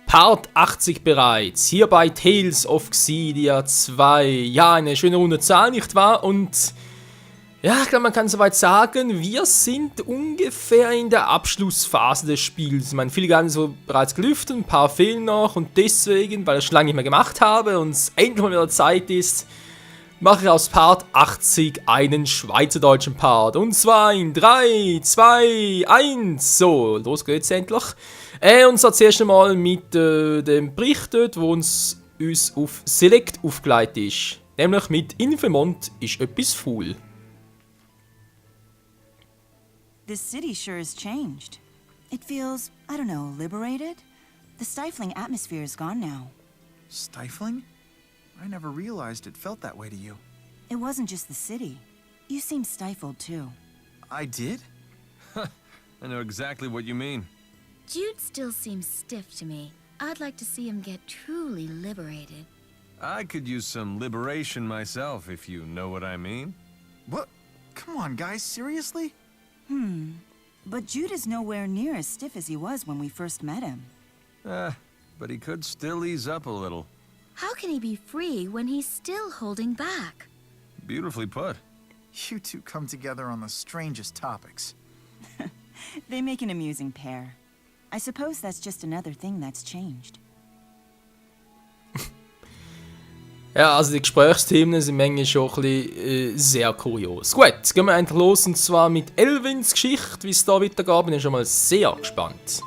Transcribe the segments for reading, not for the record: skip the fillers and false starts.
Part 80 bereits, hier bei Tales of Xillia 2. Ja, eine schöne runde Zahl, nicht wahr? Und ja, ich glaube, man kann soweit sagen, wir sind ungefähr in der Abschlussphase des Spiels. Ich meine, viele haben so bereits gelüftet, ein paar fehlen noch und deswegen, weil ich es schon lange nicht mehr gemacht habe und es endlich mal wieder Zeit ist, mache ich aus Part 80 einen schweizerdeutschen Part. Und zwar in 3, 2, 1. So, los geht's endlich. Und zwar zuerst einmal mit dem Bericht dort, wo uns auf Select aufgeleitet ist. Nämlich mit Infamont ist etwas faul. This city sure has changed. It feels, I don't know, liberated? The stifling atmosphere is gone now. Stifling? I never realized it felt that way to you. It wasn't just the city. You seemed stifled too. I did? I know exactly what you mean. Jude still seems stiff to me. I'd like to see him get truly liberated. I could use some liberation myself, if you know what I mean. What? Come on, guys, seriously? But Jude is nowhere near as stiff as he was when we first met him. But he could still ease up a little. How can he be free when he's still holding back? Beautifully put. You two come together on the strangest topics. They make an amusing pair. I suppose that's just another thing that's changed. Ja, also die Gesprächsthemen sind manchmal schon ein bisschen sehr kurios. Gut, jetzt gehen wir endlich los und zwar mit Elvins Geschichte, wie es da weitergeht. Bin ich schon mal sehr gespannt.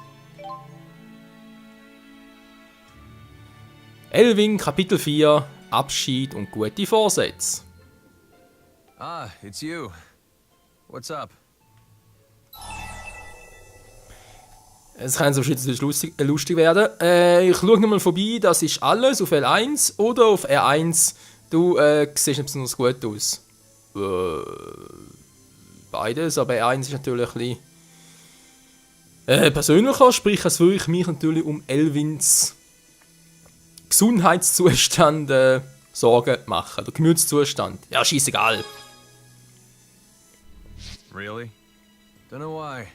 Elvin, Kapitel 4, Abschied und gute Vorsätze. Ah, it's you. What's up? Es kann so lustig werden. Ich schaue nochmal vorbei, das ist alles auf L1 oder auf R1. Du siehst nicht besonders gut aus. Beides, aber R1 ist natürlich ein bisschen persönlicher, sprich es würde ich mich natürlich um Elvins Gesundheitszustand Sorgen machen. Der Gemütszustand. Ja, scheißegal. Really? Don't know why.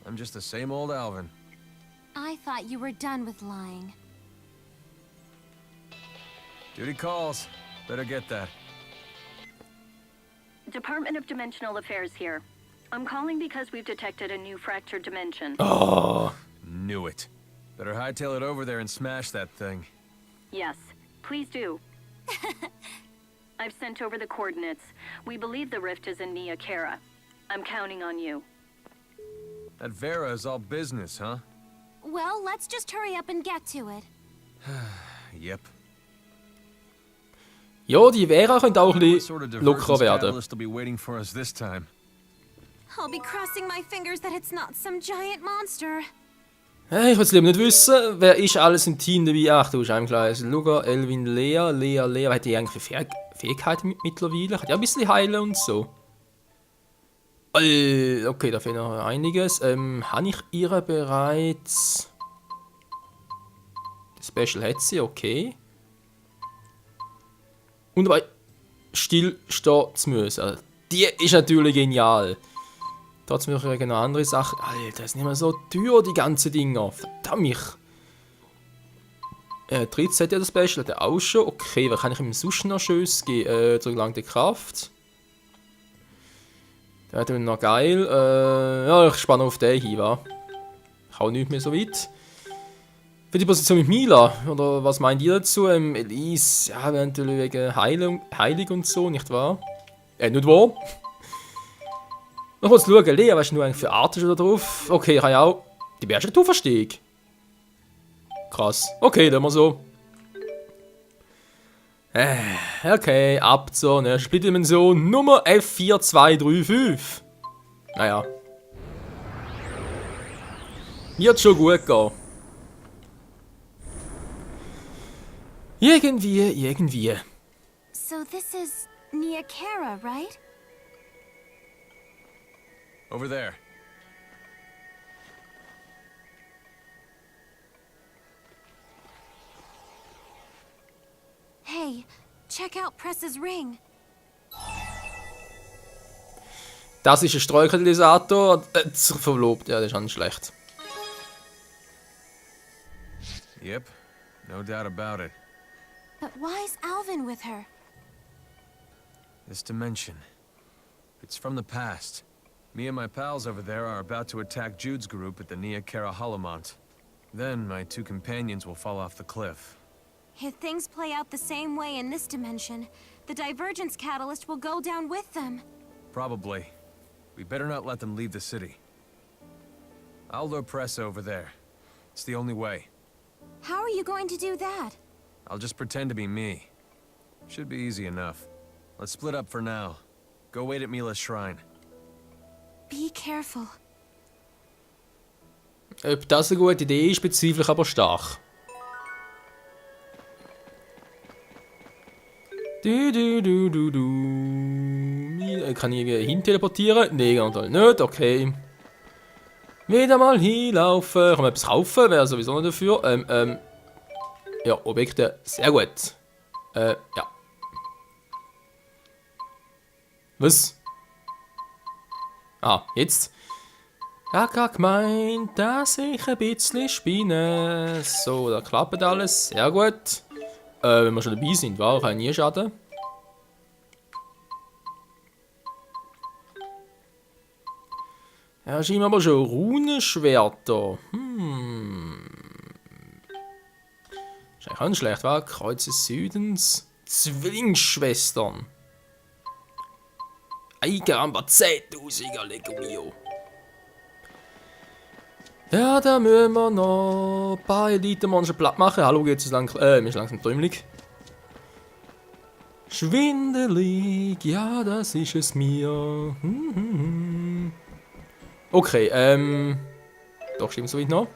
I'm just the same old Alvin. I thought you were done with lying. Duty calls. Better get that. Department of Dimensional Affairs here. I'm calling because we've detected a new fractured dimension. Oh. Knew it. Better hightail it over there and smash that thing. Yes, please do. I've sent over the coordinates. We believe the rift is in Nia Kara. I'm counting on you. That Vera is all business, huh? Well, let's just hurry up and get to it. Yep. Ja, die Vera könnte auch ein What bisschen sort of lockerer divergence werden. catalyst will be waiting for us this time? I'll be crossing my fingers that it's not some giant monster. Hey, ich will es lieber nicht wissen, wer ist alles im Team dabei? Ach, du bist einem klar. Luca, Elvin, Lea. Hat die eigentlich Fähigkeiten mittlerweile? Kann die auch ein bisschen heilen und so? Okay, da fehlt noch einiges. Habe ich ihr bereits... Das Special hat sie, okay. Und dabei still stehen zu müssen. Die ist natürlich genial. Trotzdem noch eine andere Sache. Alter, das ist nicht mehr so teuer, die ganzen Dinger. Verdammt. 13 hat ja das Special, hat er auch schon. Okay, was kann ich ihm sonst noch Schönes geben? Zurückgelangte Kraft. Der hat noch geil. Ja, ich spanne auf den hin, wa? Ich hau nicht mehr so weit. Für die Position mit Mila, oder was meint ihr dazu? Elise, ja, wir haben natürlich wegen Heilung und so, nicht wahr? Nicht wahr? Noch kurz schauen, Lea, was ist nur für Artisch da drauf? Okay, ich habe ja auch die Bergstatu verstehe ich. Krass. Okay, dann mal so. Okay, ab zur nächsten Splitdimension Nummer F4235. Naja. Wird schon gut gehen. Irgendwie. So this is Nia Kara, right? Over there. Hey, check out Press's ring. Das ist ein Streukatalysator. Verlobt, ja, das ist auch nicht schlecht. Yep, no doubt about it. But why's Alvin with her? This dimension. It's from the past. Me and my pals over there are about to attack Jude's group at the Nia Kara Holomont. Then my two companions will fall off the cliff. If things play out the same way in this dimension, the Divergence Catalyst will go down with them. Probably. We better not let them leave the city. I'll lure Pressa over there. It's the only way. How are you going to do that? I'll just pretend to be me. Should be easy enough. Let's split up for now. Go wait at Mila's shrine. Be careful. Ob das eine gute Idee ist, bezweifle ich aber stark. Kann ich irgendwie hin teleportieren? Nein, ganz nicht. Okay. Wieder mal hinlaufen. Kann man etwas kaufen? Wäre sowieso nicht dafür. Ja, Objekte. Sehr gut. Ja. Was? Ah, jetzt. Ich hab grad gemeint, dass ich ein bisschen spinne. So, da klappt alles. Sehr gut. Wenn wir schon dabei sind, war kann nie schaden. Ja, scheinbar aber schon Runenschwerter. Ist eigentlich auch nicht schlecht, wa? Kreuz des Südens. Zwillingsschwestern. Eigeramba 10.000er Legomio. Ja, da müssen wir noch ein paar Elite-Monster platt machen. Hallo, geht's uns mir ist langsam träumelig. Schwindelig, ja, das ist es mir. Okay, doch, stimmt so weit noch.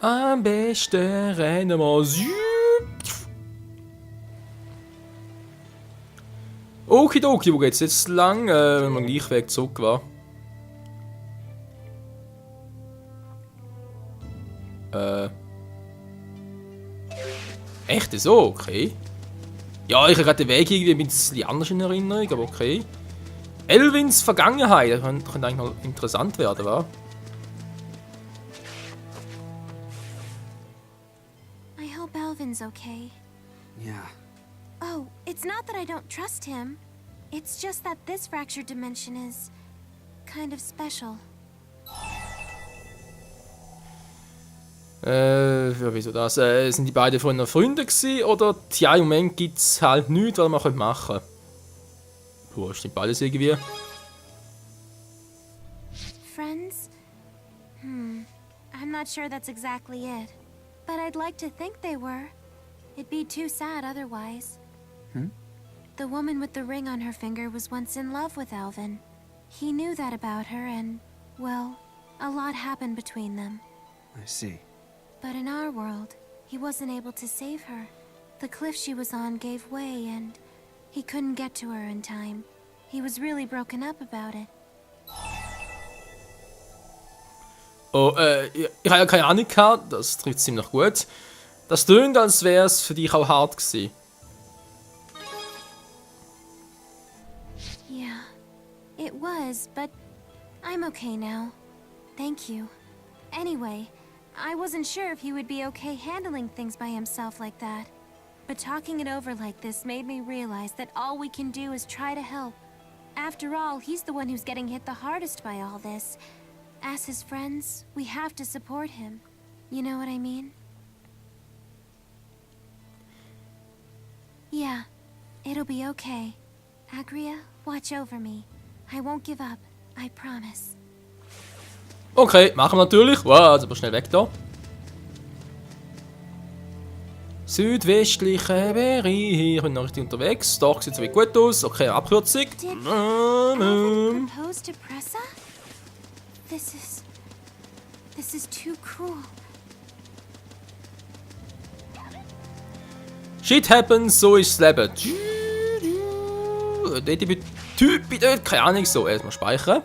Am besten rennen wir. Okidoki, wo geht's jetzt lang, wenn man gleich Weg zurück war? Echt so? Okay. Ja, ich habe gerade den Weg irgendwie ein bisschen anders in Erinnerung, aber okay. Elvins Vergangenheit, das könnte eigentlich noch interessant werden, wa? I hope Alvin's okay. Yeah. Oh, it's not that I don't trust him. It's just that this fractured dimension is kind of special. Ja, wieso das? Sind die beiden von einer Freunde gewesen, oder tja, im Moment gibt's halt nichts, was man machen könnte? Puh, stimmt beides irgendwie. Friends? I'm not sure that's exactly it. But I'd like to think they were. It'd be too sad otherwise. The woman with the ring on her finger was once in love with Alvin. He knew that about her and, well, a lot happened between them. I see. But in our world, he wasn't able to save her. The cliff she was on gave way and he couldn't get to her in time. He was really broken up about it. Oh, ich habe ja keine Ahnung gehabt, das trifft ziemlich gut. Das tönt, als wäre es für dich auch hart gewesen. Yeah, it was, but I'm okay now. Thank you. Anyway, I wasn't sure if he would be okay handling things by himself like that. But talking it over like this made me realize that all we can do is try to help. After all, he's the one who's getting hit the hardest by all this. As his friends, we have to support him. You know what I mean? Yeah, it'll be okay. Agria, watch over me. I won't give up, I promise. Okay, machen wir natürlich. Wow, jetzt aber schnell weg da. Südwestliche Bereich. Ich bin noch richtig unterwegs. Doch, sieht so gut aus. Okay, Abkürzung. Did Alvin propose to Pressa? This is too cruel. Shit happens, so ist das Leben. Dort Typ dort, keine Ahnung, so. Erstmal speichern.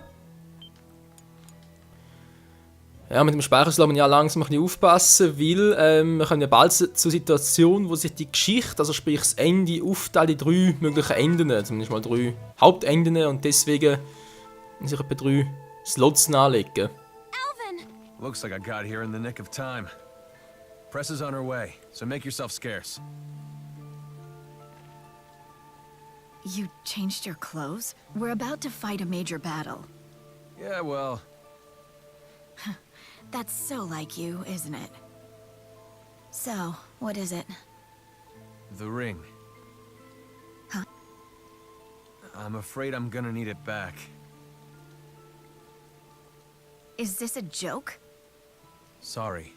Ja, mit dem Speichern soll man ja langsam ein bisschen aufpassen, weil wir kommen ja bald zur Situation, wo sich die Geschichte, also sprich das Ende, aufteilt in 3 mögliche Enden, zumindest mal 3 Hauptenden, und deswegen in sich etwa 3 Slots anlegen. Alvin! Looks like I got here in the nick of time. Press is on her way, so make yourself scarce. You changed your clothes? We're about to fight a major battle. Yeah, well, That's so like you, isn't it? So, what is it? the ring. Huh? I'm afraid I'm gonna need it back. Is this a joke? Sorry.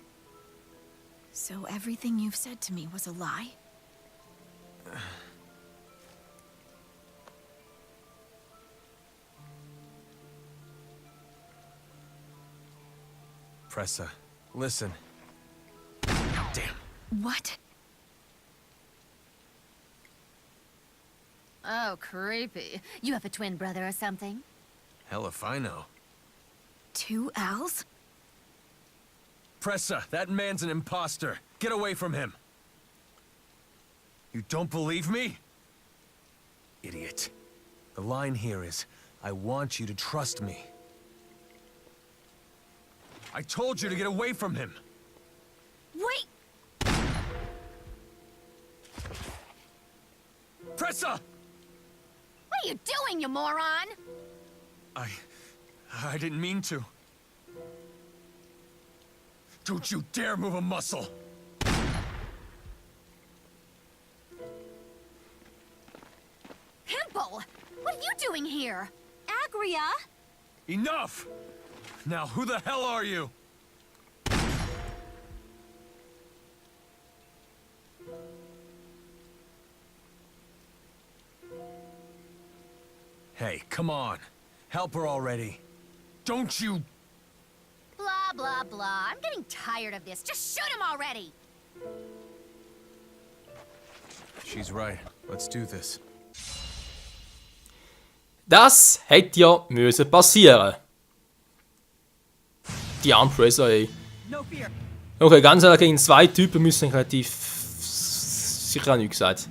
So everything you've said to me was a lie? Pressa, listen. Damn. What? Oh, creepy. You have a twin brother or something? Hell if I know. 2 Als? Pressa, that man's an imposter. Get away from him. You don't believe me? Idiot. The line here is, I want you to trust me. I told you to get away from him. Wait! Pressa! What are you doing, you moron? I didn't mean to. Don't you dare move a muscle! Pimple! What are you doing here? Agria! Enough! Now, who the hell are you? Hey, come on. Help her already. Don't you... Blah, blah, blah. I'm getting tired of this. Just shoot him already! She's right. Let's do this. Das hätte ja müssen passieren. Die Arm Pressa, ey. Okay, ganz ehrlich, gegen 2 Typen müssen relativ... sicher auch nichts gesagt.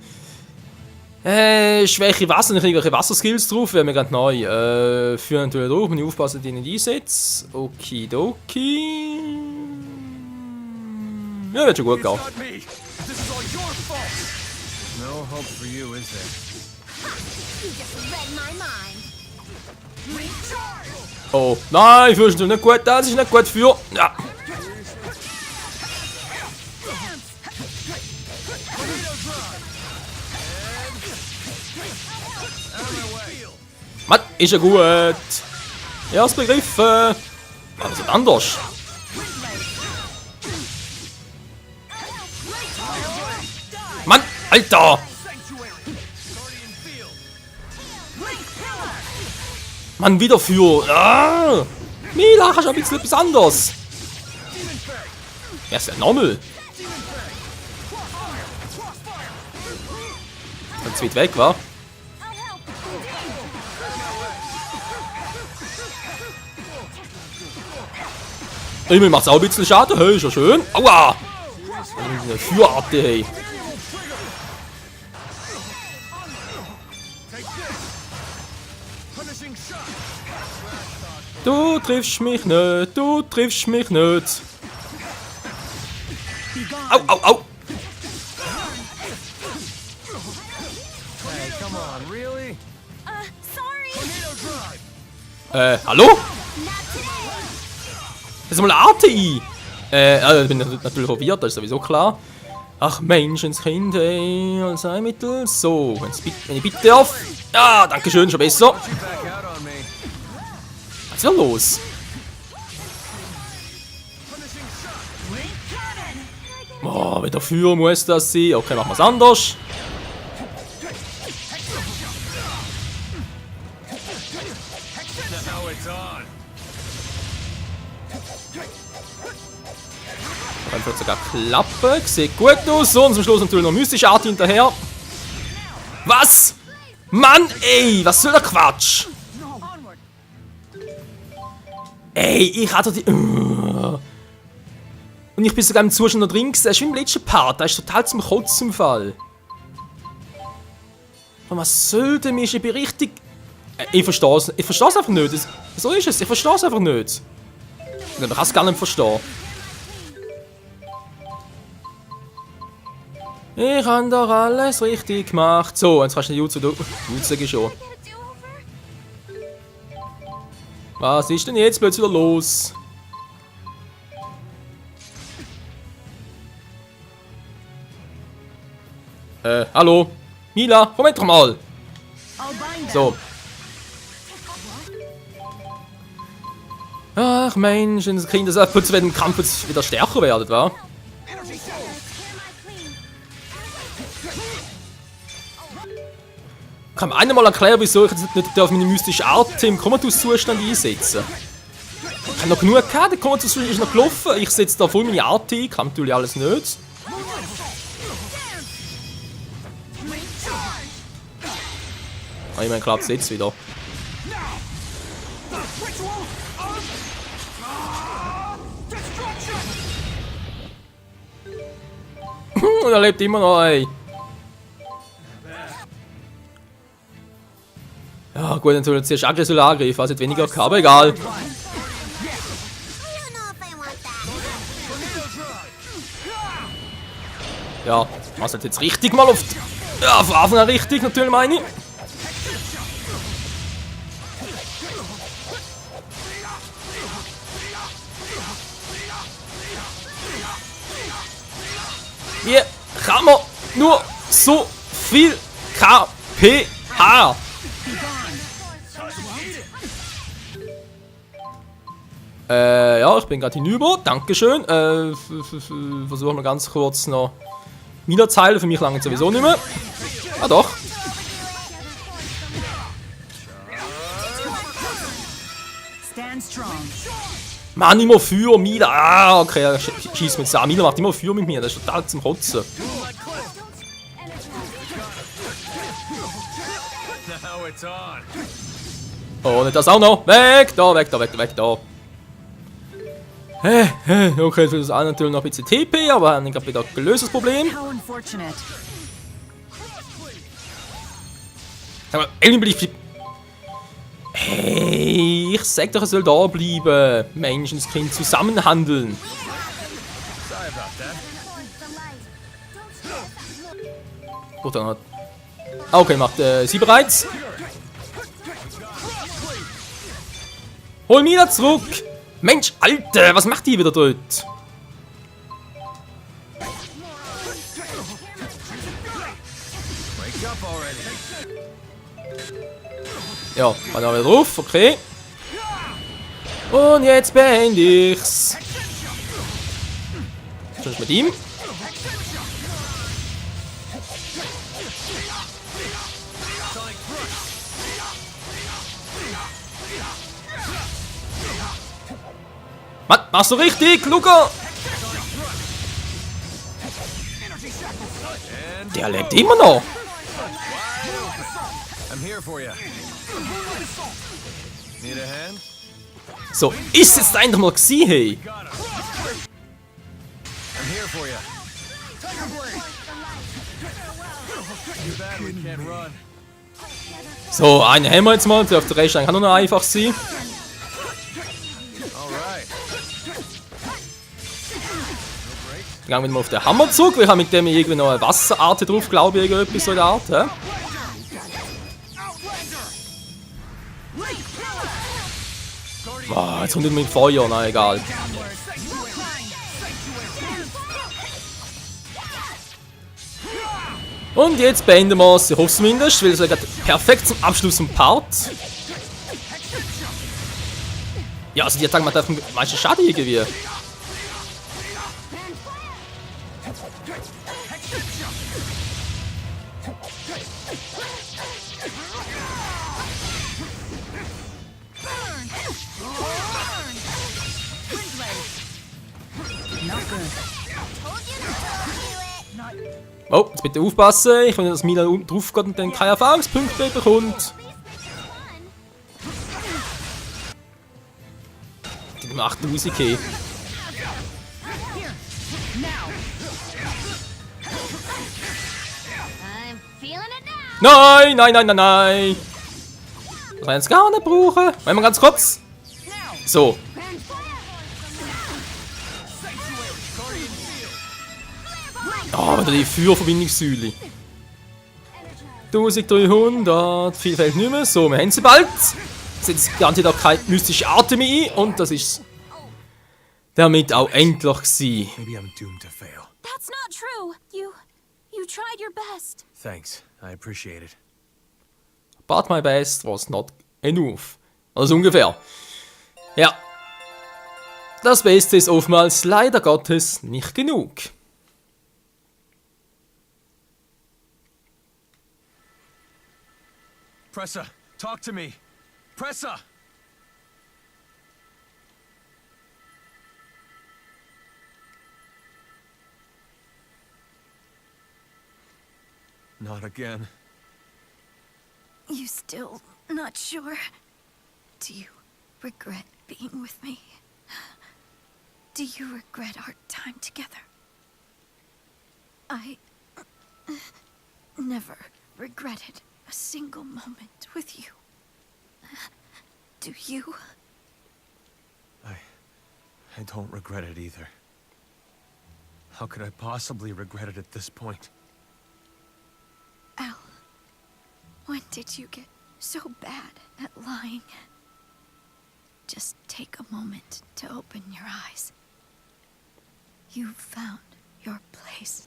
Schwäche Wasser, ich kriege irgendwelche Wasserskills drauf, wäre mir ganz neu. Führen natürlich drauf, muss ich aufpassen, dass ich nicht einsetze. Okidoki. Ja, wird schon gut gehen. No hope for you, is there? You just read my mind. Oh, nein, für ist nicht gut, das ist nicht gut für... Ja. Mann, ist ja gut. Ja, es begriffen. Aber das ist anders. Mann, Alter! Mann, wieder für... Ah! Mila, hast du ein bisschen etwas anderes? Ja, ist ja normal. Wenn es weit weg war. Emil macht's auch ein bisschen Schaden, hey, ist ja schön. Aua! Eine Fürarte, hey. Du triffst mich nicht, du triffst mich nicht. Au, au, au! Hey, come on, really? Sorry! Hallo? Jetzt mal Arte ein! Ich bin natürlich verwirrt, das ist sowieso klar. Ach Menschenskind, ey, als Heilmittel. So, wenn ich bitte darf. Ja, danke schön, schon besser. Back out on me. Was ist denn los? Oh, wieder für muss das sein. Okay, machen wir es anders. Now it's on. Dann wird sogar klappen. Sieht gut aus. So, und zum Schluss natürlich noch mystische Art hinterher. Was? Mann, ey, was soll der Quatsch? Ey, ich hatte die... Und ich bin sogar im Zustand noch drin gewesen. Das ist wie im letzten Part. Das ist total zum Kotzen im Fall. Und was soll denn mir? Ich bin richtig... Ich verstehe es einfach nicht. So ist es, ich verstehe es einfach nicht. Ich kann es gar nicht verstehen. Ich habe doch alles richtig gemacht. So, jetzt kannst du den Jutsu schon. Was ist denn jetzt plötzlich wieder los? Hallo? Mila, Moment doch mal! So. Ach Mensch, das Kind, das plötzlich wenn im Kampf jetzt wieder stärker werden, wa? Kann mir einer mal erklären, wieso ich jetzt nicht meine mystische Art im Komatus-Zustand einsetzen? Ich habe noch genug gehabt, der Komatus-Zustand ist noch gelaufen. Ich setze da voll meine Art ein, kann natürlich alles nicht. Ah, ich meine, klappt es jetzt wieder. Und er lebt immer noch, ey. Ja gut, dann soll er zuerst aggressiv angreifen, also hat weniger gehabt, aber egal. Ja, was hat jetzt richtig mal auf... Ja, von Anfang an richtig, natürlich meine ich. Wie kann man nur so viel KP haben? Ja, ich bin gerade hinüber. Dankeschön. Versuchen wir ganz kurz noch Mila zu heilen. Für mich lange sowieso nicht mehr. Ah doch. Mann, immer Feuer, Mila. Ah, okay, er schießt mit Sam. Mila macht immer Feuer mit mir. Das ist total zum Kotzen. Oh, nicht das auch noch. Weg da, weg da, weg da, weg da. Okay, für das auch natürlich noch ein bisschen TP, aber haben gerade wieder gelöst das Problem. Aber Ellie, hey, ich sag doch, er soll da bleiben. Menschenskind zusammenhandeln. Oh, dann hat... Okay, macht sie bereits. Hol Mila zurück. Mensch, Alter, was macht die wieder dort? Ja, war da wieder drauf, okay. Und jetzt beende ich's. Was ist mit ihm? Mann, machst du richtig, Luca? Der lebt immer noch. So, ist jetzt einfach mal gewesen, hey. So, einen haben wir jetzt mal, der auf der Rest kann nur noch einfach sein. Gehen wir mal auf den Hammerzug, wir haben mit dem irgendwie noch eine Wasserart drauf, glaube ich, irgendetwas so in der Art. He? Oh, jetzt kommt er mit dem Feuer, na egal. Und jetzt beenden wir es, ich hoffe es zumindest, weil es ist perfekt zum Abschluss vom Part. Ja, also die Attacke macht einfach am meisten Schaden irgendwie. Oh, jetzt bitte aufpassen. Ich will, dass Mila drauf geht und dann keine Erfahrungspunkte bekommt. Die macht Musik. Nein, nein, nein, nein, nein. wir jetzt gar nicht brauchen. Wollen wir ganz kurz? So. Oh, wieder die Feuerverbindungssäule. 1300, viel fehlt nicht mehr. So, wir haben sie bald. Jetzt garantiert auch keine mystische Artemi ein. Und das ist damit auch endlich gewesen. Maybe I'm doomed to fail. That's not true. You tried your best. Thanks. I appreciate it. But my best was not enough. Also ungefähr. Ja. Das Beste ist oftmals leider Gottes nicht genug. Pressa, talk to me. Pressa! Not again. You still not sure? Do you regret being with me? Do you regret our time together? I never regretted a single moment with you. Do you? I don't regret it either. How could I possibly regret it at this point? Al, when did you get so bad at lying? Just take a moment to open your eyes. You found your place.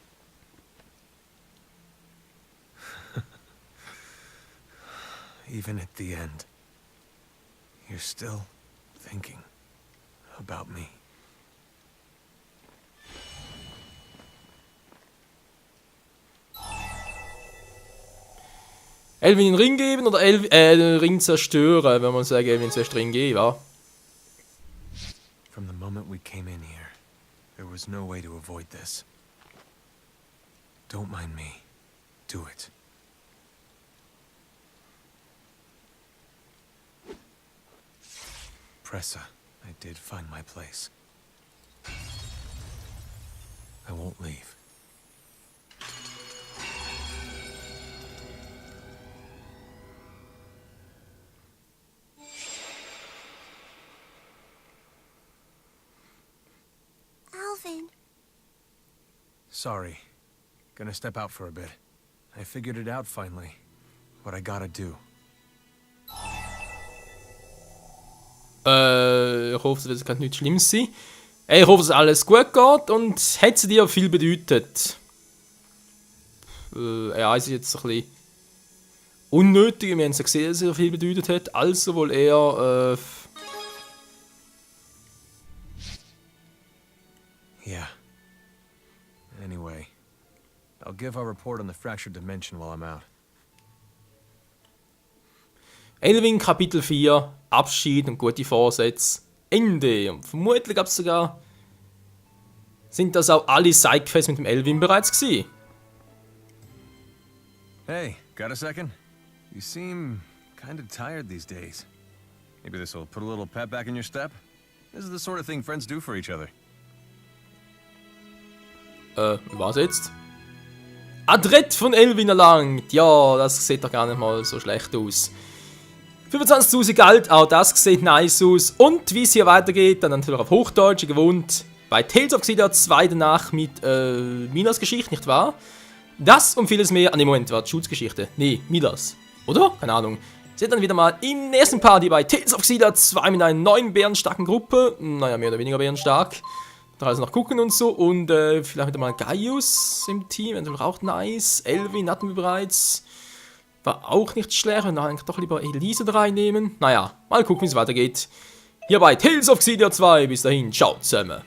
Even at the end, you're still thinking about me. Elvin den Ring geben oder den Ring zerstören, wenn man sagt, Elvin zuerst Ring geben, ja. From the moment we came in here, there was no way to avoid this. Don't mind me. Do it. Pressa, I did find my place. I won't leave. Alvin. Sorry. Gonna step out for a bit. I figured it out finally. What I gotta do. Ich hoffe, es wird gerade nichts Schlimmes sein. Ich hoffe, dass alles gut geht und hat es dir viel bedeutet. Ja, es ist jetzt ein bisschen unnötig. Wir haben es ja gesehen, dass es viel bedeutet hat. Also wohl eher... Yeah. Anyway, I'll give our report on the fractured dimension while I'm out. Elvin Kapitel 4, Abschied und gute Vorsätze, Ende. Und vermutlich gab es sogar... Sind das auch alle Sidequests mit dem Elvin bereits gewesen? Hey, got a second? You seem kinda tired these days. Maybe this will put a little pep back in your step? This is the sort of thing friends do for each other. Was jetzt? Adrett von Elvin erlangt. Ja, das sieht doch gar nicht mal so schlecht aus. 25.000 Geld, auch das sieht nice aus. Und wie es hier weitergeht, dann natürlich auf Hochdeutsch gewohnt. Bei Tales of Xillia 2 danach mit Milas Geschichte, nicht wahr? Das und vieles mehr. Ne, Moment, war die Schutzgeschichte. Nee, Milas. Oder? Keine Ahnung. Seht dann wieder mal im nächsten Party bei Tales of Xillia 2 mit einer neuen bärenstarken Gruppe. Naja, mehr oder weniger bärenstark. Da also noch gucken und so. Und vielleicht wieder mal Gaius im Team. Natürlich auch nice. Elvin hatten wir bereits. War auch nicht schlecht. Und dann doch lieber Elise reinnehmen. Naja, mal gucken, wie es weitergeht. Hier bei Tales of Xillia 2. Bis dahin, ciao zusammen.